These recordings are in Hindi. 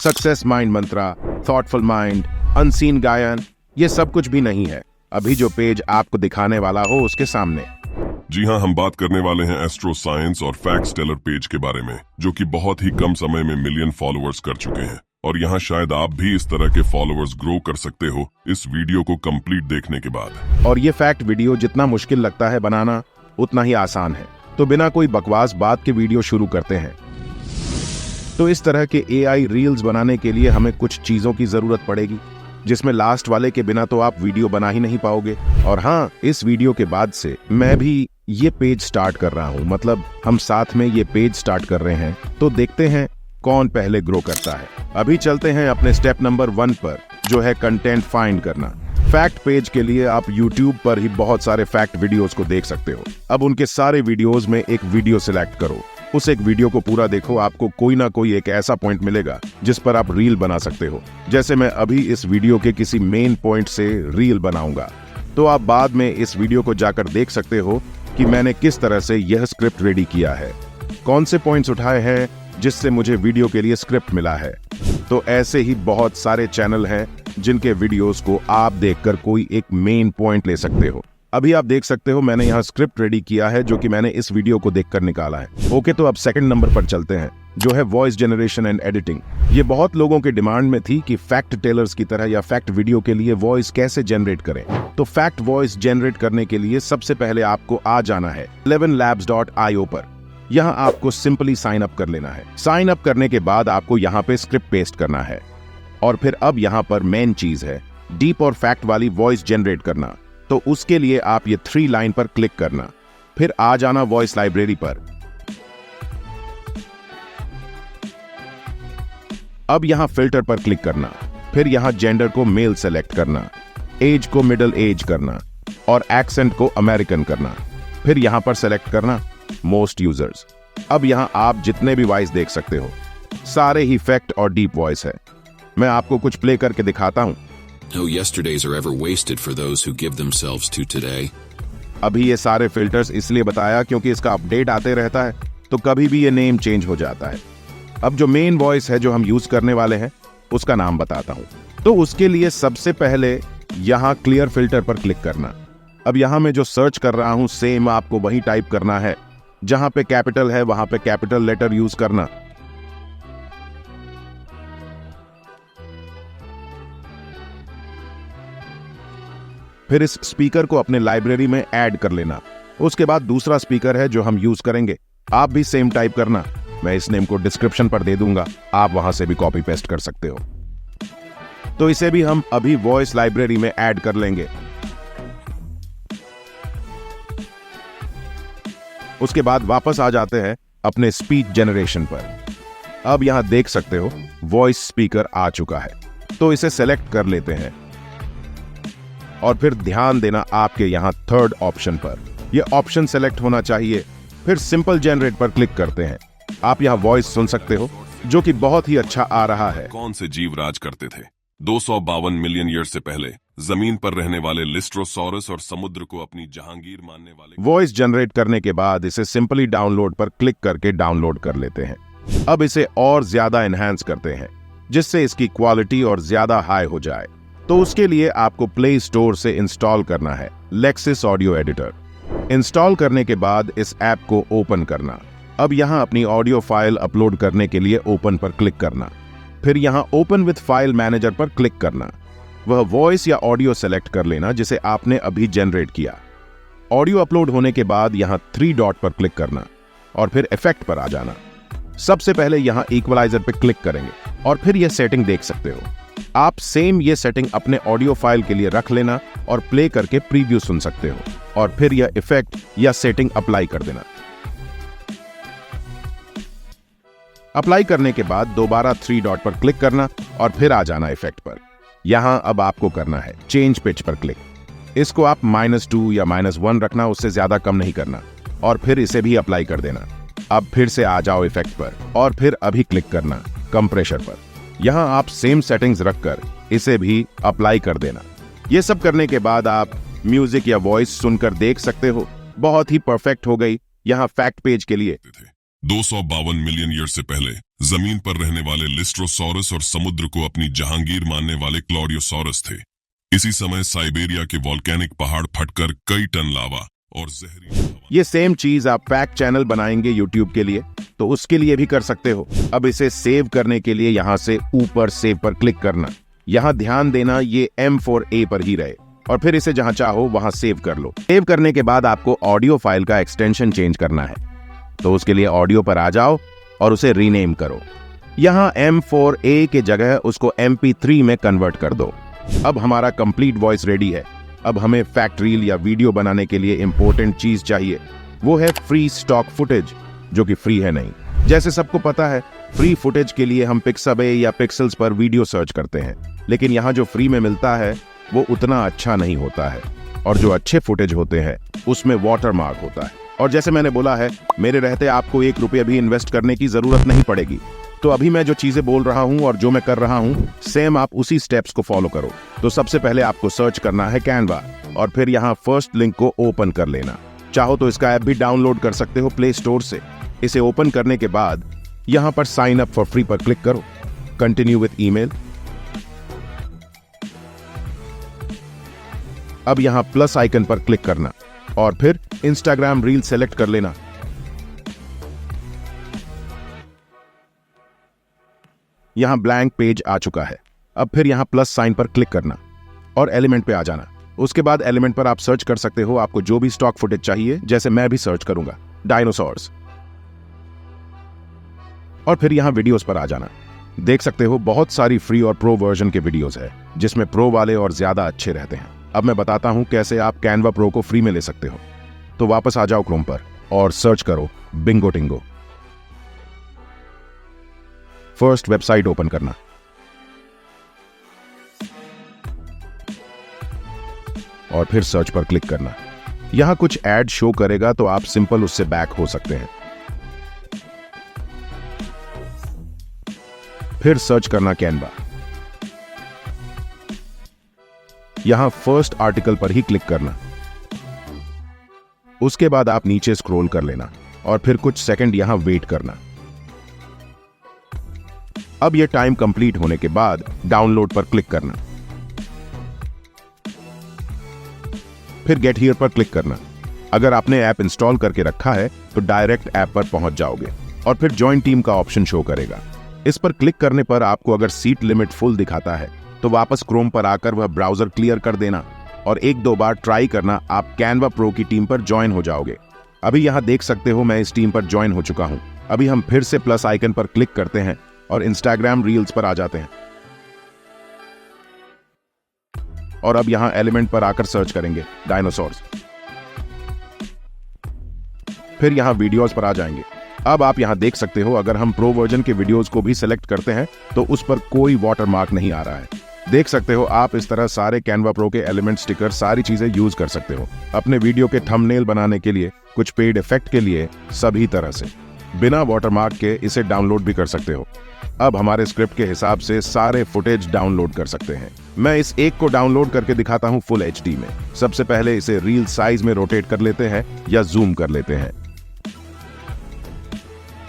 सक्सेस माइंड मंत्रा, थॉटफुल माइंड, अनसीन गायन, ये सब कुछ भी नहीं है अभी जो पेज आपको दिखाने वाला हो उसके सामने। जी हाँ, हम बात करने वाले हैं एस्ट्रो साइंस और फैक्ट्स टेलर पेज के बारे में, जो कि बहुत ही कम समय में मिलियन फॉलोअर्स कर चुके हैं। और यहाँ शायद आप भी इस तरह के फॉलोअर्स ग्रो कर सकते हो इस वीडियो को कंप्लीट देखने के बाद। और ये फैक्ट वीडियो जितना मुश्किल लगता है बनाना उतना ही आसान है। तो बिना कोई बकवास बात के वीडियो शुरू करते हैं। तो इस तरह के AI रील्स बनाने के लिए हमें कुछ चीजों की जरूरत पड़ेगी, जिसमें लास्ट वाले के बिना तो आप वीडियो बना ही नहीं पाओगे। और हाँ, इस वीडियो के बाद से मैं भी ये पेज स्टार्ट कर रहा हूँ, मतलब हम साथ में ये पेज स्टार्ट कर रहे हैं। तो देखते हैं कौन पहले ग्रो करता है। अभी चलते हैं अपने स्टेप नंबर 1 पर, जो है कंटेंट फाइंड करना। फैक्ट पेज के लिए आप YouTube पर ही बहुत सारे फैक्ट वीडियोस को देख सकते हो। अब उनके सारे वीडियोस में एक वीडियो सिलेक्ट करो, उस एक वीडियो को पूरा देखो। आपको कोई ना कोई एक ऐसा पॉइंट मिलेगा जिस पर आप रील बना सकते हो। जैसे मैं अभी इस वीडियो के किसी मेन पॉइंट से रील बनाऊंगा, तो आप बाद में इस वीडियो को जाकर देख सकते हो कि मैंने किस तरह से यह स्क्रिप्ट रेडी किया है, कौन से पॉइंट्स उठाए हैं जिससे मुझे वीडियो के लिए स्क्रिप्ट मिला है। तो ऐसे ही बहुत सारे चैनल हैं जिनके वीडियोस को आप देखकर कोई एक मेन पॉइंट ले सकते हो। अभी आप देख सकते हो मैंने यहाँ स्क्रिप्ट रेडी किया है जो कि मैंने इस वीडियो को देखकर निकाला है। ओके, तो अब सेकंड नंबर पर चलते हैं, जो है वॉइस जनरेशन एंड एडिटिंग। ये बहुत लोगों के डिमांड में थी कि फैक्ट टेलर्स की तरह या फैक्ट वीडियो के लिए वॉइस कैसे जनरेट करें। तो फैक्ट वॉइस जनरेट करने के लिए सबसे पहले आपको आ जाना है 11labs.io पर। यहाँ आपको सिंपली साइन अप कर लेना है। साइन अप करने के बाद आपको यहाँ पे स्क्रिप्ट पेस्ट करना है। और फिर अब यहाँ पर मेन चीज है डीप और फैक्ट वाली वॉइस जनरेट करना। तो उसके लिए आप ये 3 लाइन पर क्लिक करना, फिर आ जाना वॉइस लाइब्रेरी पर। अब यहां फिल्टर पर क्लिक करना, फिर यहां जेंडर को मेल सेलेक्ट करना, एज को मिडिल एज करना और एक्सेंट को अमेरिकन करना। फिर यहां पर सेलेक्ट करना मोस्ट यूजर्स। अब यहां आप जितने भी वॉइस देख सकते हो सारे ही फैक्ट और डीप वॉइस है। मैं आपको कुछ प्ले करके दिखाता हूं। No yesterdays are ever wasted for those who give themselves to today. अभी ये सारे फिल्टर्स इसलिए बताया क्योंकि इसका अपडेट आते रहता है, तो कभी भी ये नेम चेंज हो जाता है। अब जो मेन वॉइस है जो हम यूज करने वाले हैं उसका नाम बताता हूं। तो उसके लिए सबसे पहले यहां क्लियर फिल्टर पर क्लिक करना। अब यहां मैं जो सर्च कर रहा हूं सेम आपको वही टाइप करना है। जहां पे कैपिटल है वहां पे कैपिटल लेटर यूज करना। फिर इस स्पीकर को अपने लाइब्रेरी में ऐड कर लेना। उसके बाद दूसरा स्पीकर है जो हम यूज करेंगे, आप भी सेम टाइप करना। मैं इस नेम को डिस्क्रिप्शन पर दे दूंगा, आप वहां से भी कॉपी पेस्ट कर सकते हो। तो इसे भी हम अभी वॉइस लाइब्रेरी में ऐड कर लेंगे। उसके बाद वापस आ जाते हैं अपने स्पीच जनरेशन पर। अब यहां देख सकते हो वॉइस स्पीकर आ चुका है, तो इसे सेलेक्ट कर लेते हैं और फिर ध्यान देना आपके यहां थर्ड ऑप्शन पर। यह ऑप्शन सेलेक्ट होना चाहिए। फिर सिंपल जनरेट पर क्लिक करते हैं। आप यहां वॉइस सुन सकते हो जो कि बहुत ही अच्छा आ रहा है। कौन से जीव राज करते थे 252 मिलियन ईयर से पहले? जमीन पर रहने वाले लिस्ट्रोसॉरस और समुद्र को अपनी जहांगीर मानने वाले। वॉइस जनरेट करने के बाद इसे सिंपली डाउनलोड पर क्लिक करके डाउनलोड कर लेते हैं। अब इसे और ज्यादा एनहांस करते हैं जिससे इसकी क्वालिटी और ज्यादा हाई हो जाए। तो उसके लिए आपको प्ले स्टोर से इंस्टॉल करना है लेक्सिस ऑडियो एडिटर। इंस्टॉल करने के बाद इस ऐप को ओपन करना। अब यहां अपनी ऑडियो फाइल अपलोड करने के लिए ओपन पर क्लिक करना, फिर यहां ओपन विद फाइल मैनेजर पर क्लिक करना। वह वॉइस या ऑडियो सेलेक्ट कर लेना जिसे आपने अभी जनरेट किया। ऑडियो अपलोड होने के बाद यहां 3 डॉट पर क्लिक करना और फिर इफेक्ट पर आ जाना। सबसे पहले यहां इक्वलाइजर पर क्लिक करेंगे और फिर यह सेटिंग देख सकते हो। आप सेम ये सेटिंग अपने ऑडियो फाइल के लिए रख लेना और प्ले करके प्रीव्यू सुन सकते हो और फिर यह इफेक्ट या सेटिंग अप्लाई कर देना। अप्लाई करने के बाद दोबारा 3 डॉट पर क्लिक करना और फिर आ जाना इफेक्ट पर। यहां अब आपको करना है चेंज पिच पर क्लिक। इसको आप -2 या -1 रखना, उससे ज्यादा कम नहीं करना और फिर इसे भी अप्लाई कर देना। अब फिर से आ जाओ इफेक्ट पर और फिर अभी क्लिक करना कंप्रेशर पर। यहां आप सेम सेटिंग्स रखकर इसे भी अप्लाई कर देना। ये सब करने के बाद आप म्यूजिक या वॉइस सुनकर देख सकते हो। बहुत ही परफेक्ट हो गई। यहां फैक्ट पेज के लिए 252 मिलियन ईयर से पहले जमीन पर रहने वाले लिस्ट्रोसॉरस और समुद्र को अपनी जहांगीर मानने वाले क्लॉडियोसॉरस थे। इसी समय साइबेरिया के वॉल्केनिक पहाड़ फटकर कई टन लावा और जहरीली ये सेम चीज आप फैक्ट चैनल बनाएंगे यूट्यूब के लिए, तो उसके लिए भी कर सकते हो। अब इसे सेव करने के लिए यहां से ऊपर सेव पर क्लिक करना। यहां ध्यान देना ये M4A पर ही रहे, और फिर इसे जहां चाहो वहां सेव कर लो। सेव करने के बाद आपको ऑडियो फाइल का एक्सटेंशन चेंज करना है, तो उसके लिए ऑडियो पर आ जाओ और उसे रीनेम करो। यहां M4A के जगह उसको MP3 में कन्वर्ट कर दो। अब हमारा कंप्लीट वॉइस रेडी है। अब हमें फैक्ट रील या वीडियो बनाने के लिए इंपॉर्टेंट चीज चाहिए, वो है फ्री स्टॉक फुटेज, जो कि फ्री है नहीं। जैसे सबको पता है, फ्री फुटेज के लिए हम पिक्साबे या पिक्सेल्स पर वीडियो सर्च करते हैं, लेकिन यहाँ जो फ्री में मिलता है वो उतना अच्छा नहीं होता है, और जो अच्छे फुटेज होते हैं उसमें वाटरमार्क होता है। और जैसे मैंने बोला है, मेरे रहते आपको 1 रुपया भी इन्वेस्ट करने की जरूरत नहीं पड़ेगी। तो अभी मैं जो चीजें बोल रहा हूं और जो मैं कर रहा हूं, सेम आप उसी स्टेप्स को फॉलो करो। तो सबसे पहले आपको सर्च करना है कैनवा, और फिर यहाँ फर्स्ट लिंक को ओपन कर लेना। चाहो तो इसका ऐप भी डाउनलोड कर सकते हो प्ले स्टोर से। इसे ओपन करने के बाद यहाँ पर साइन अप फॉर फ्री पर क्लिक करो, कंटिन्यू विथ ईमेल। अब यहाँ प्लस आइकन पर क्लिक करना और फिर इंस्टाग्राम रील सेलेक्ट कर लेना। यहां ब्लैंक पेज आ चुका है। अब फिर यहां प्लस साइन पर क्लिक करना और एलिमेंट पे आ जाना। उसके बाद एलिमेंट पर आप सर्च कर सकते हो आपको जो भी स्टॉक फुटेज चाहिए, जैसे मैं भी सर्च करूंगा डायनासोर्स, और फिर यहां वीडियोस पर आ जाना। देख सकते हो बहुत सारी फ्री और प्रो वर्जन के वीडियोस है, जिसमें प्रो वाले और ज्यादा अच्छे रहते हैं। अब मैं बताता हूं कैसे आप कैनवा प्रो को फ्री में ले सकते हो। तो वापस आ जाओ क्रोम पर और सर्च करो Bingo Tingo. First website open करना, और फिर सर्च पर क्लिक करना। यहां कुछ ऐड शो करेगा, तो आप सिंपल उससे बैक हो सकते हैं। फिर सर्च करना कैनवा। यहां फर्स्ट आर्टिकल पर ही क्लिक करना। उसके बाद आप नीचे स्क्रॉल कर लेना और फिर कुछ सेकंड यहां वेट करना। अब यह टाइम कंप्लीट होने के बाद डाउनलोड पर क्लिक करना, फिर गेट हियर पर क्लिक करना। अगर आपने ऐप इंस्टॉल करके रखा है तो डायरेक्ट ऐप पर पहुंच जाओगे और फिर ज्वाइन टीम का ऑप्शन शो करेगा। इस पर क्लिक करने पर आपको अगर सीट लिमिट फुल दिखाता है तो वापस क्रोम पर आकर वह ब्राउजर क्लियर कर देना और 1-2 बार ट्राई करना। आप कैनवा प्रो की टीम पर ज्वाइन हो जाओगे। अभी यहां देख सकते हो मैं इस टीम पर ज्वाइन हो चुका हूं। अभी हम फिर से प्लस आइकन पर क्लिक करते हैं और इंस्टाग्राम रील्स पर आ जाते हैं, और अब यहां एलिमेंट पर आकर सर्च करेंगे डायनासोर्स। फिर यहां वीडियोस पर आ जाएंगे। अब आप यहां देख सकते हो अगर हम प्रो वर्जन के वीडियोस को भी सिलेक्ट करते हैं तो उस पर कोई वाटरमार्क नहीं आ रहा है। देख सकते हो आप इस तरह सारे कैनवा प्रो के एलिमेंट, स्टिकर, सारी चीजें यूज कर सकते हो अपने वीडियो के थंबनेल बनाने के लिए, कुछ पेड इफेक्ट के लिए, सभी तरह से बिना वाटरमार्क के इसे डाउनलोड भी कर सकते हो। अब हमारे स्क्रिप्ट के हिसाब से सारे फुटेज डाउनलोड कर सकते हैं। मैं इस एक को डाउनलोड करके दिखाता हूं फुल HD में। सबसे पहले इसे रील साइज में रोटेट कर लेते हैं या जूम कर लेते हैं।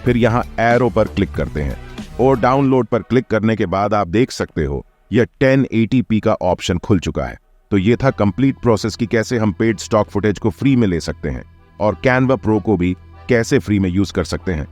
फिर यहां एरो पर क्लिक करते हैं और डाउनलोड पर क्लिक करने के बाद आप देख सकते हो यह 1080p का ऑप्शन खुल चुका है। तो ये था कंप्लीट प्रोसेस कि कैसे हम पेड स्टॉक फुटेज को फ्री में ले सकते हैं और कैनवा प्रो को भी कैसे फ्री में यूज कर सकते हैं।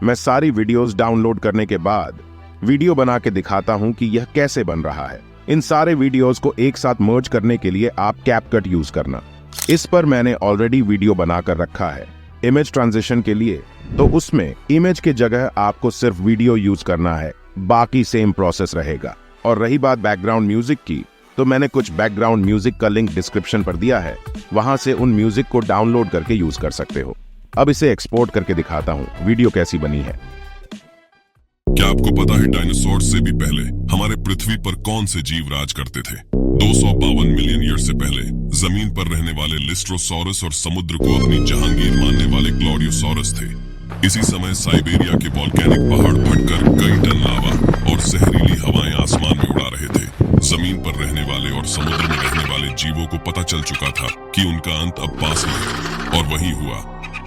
मैं सारी वीडियोस डाउनलोड करने के बाद वीडियो बना के दिखाता हूं कि यह कैसे बन रहा है। इन सारे वीडियोस को एक साथ मर्ज करने के लिए आप कैपकट यूज करना। इस पर मैंने ऑलरेडी वीडियो बनाकर रखा है इमेज ट्रांजिशन के लिए, तो उसमें इमेज के जगह आपको सिर्फ वीडियो यूज करना है, बाकी सेम प्रोसेस रहेगा। और रही बात बैकग्राउंड म्यूजिक की, तो मैंने कुछ बैकग्राउंड म्यूजिक का लिंक डिस्क्रिप्शन पर दिया है, वहां से उन म्यूजिक को डाउनलोड करके यूज कर सकते हो। अब इसे एक्सपोर्ट करके दिखाता हूं वीडियो कैसी बनी है। क्या आपको पता है डायनासोर से भी पहले हमारे पृथ्वी पर कौन से जीव राज करते थे? 252 मिलियन ईयर से पहले जमीन पर रहने वाले लिस्ट्रोसॉरस और समुद्र को अपनी जहांगीर मानने वाले क्लॉडियोसॉरस थे। इसी समय साइबेरिया के वॉल्केनिक पहाड़ फटकर कई टन लावा और जहरीली हवाएं आसमान में उड़ा रहे थे। जमीन पर रहने वाले और समुद्र में रहने वाले जीवों को पता चल चुका था कि उनका अंत अब पास ही है, और वही हुआ।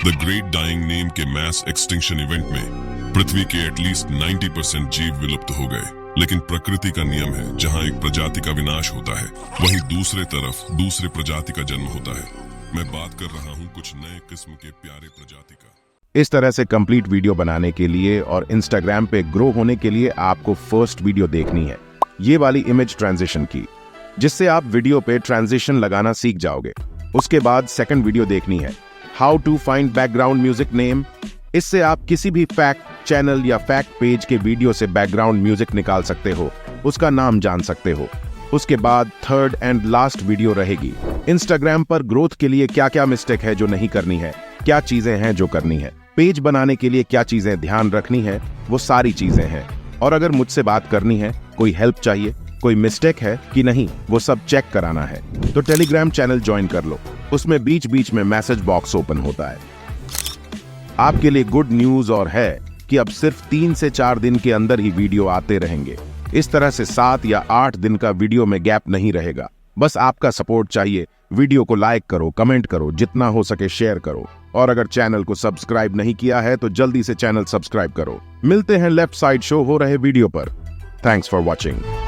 द ग्रेट डाइंग नेम के मैस एक्सटिंक्शन इवेंट में पृथ्वी के एटलीस्ट 90% जीव विलुप्त हो गए। लेकिन प्रकृति का नियम है, जहां एक प्रजाति का विनाश होता है वहीं दूसरे तरफ दूसरे प्रजाति का जन्म होता है। मैं बात कर रहा हूं कुछ नए किस्म के प्यारे प्रजाति का। इस तरह से कंप्लीट वीडियो बनाने के लिए और इंस्टाग्राम पे ग्रो होने के लिए आपको फर्स्ट वीडियो देखनी है, ये वाली इमेज ट्रांजिशन की, जिससे आप वीडियो पे ट्रांजिशन लगाना सीख जाओगे। उसके बाद सेकंड वीडियो देखनी है, how to find background music name. इससे आप किसी भी फैक्ट चैनल या फैक्ट पेज के वीडियो से बैकग्राउंड म्यूजिक निकाल सकते हो, उसका नाम जान सकते हो। उसके बाद थर्ड एंड लास्ट वीडियो रहेगी, इंस्टाग्राम पर ग्रोथ के लिए क्या क्या मिस्टेक है जो नहीं करनी है, क्या चीजें हैं जो करनी है, पेज बनाने के लिए क्या चीजें ध्यान रखनी है, वो सारी चीजें हैं। और अगर मुझसे बात करनी है, कोई हेल्प चाहिए, कोई मिस्टेक है कि नहीं, वो सब चेक कराना है, तो टेलीग्राम चैनल ज्वाइन कर लो। उसमें बीच बीच में मैसेज बॉक्स ओपन होता है। आपके लिए गुड न्यूज और है कि अब सिर्फ 3 से 4 दिन के अंदर ही वीडियो आते रहेंगे। इस तरह से 7 या 8 दिन का वीडियो में गैप नहीं रहेगा। बस आपका सपोर्ट चाहिए। वीडियो को लाइक करो, कमेंट करो, जितना हो सके शेयर करो, और अगर चैनल को सब्सक्राइब नहीं किया है तो जल्दी से चैनल सब्सक्राइब करो। मिलते हैं लेफ्ट साइड शो हो रहे वीडियो पर। Thanks for watching.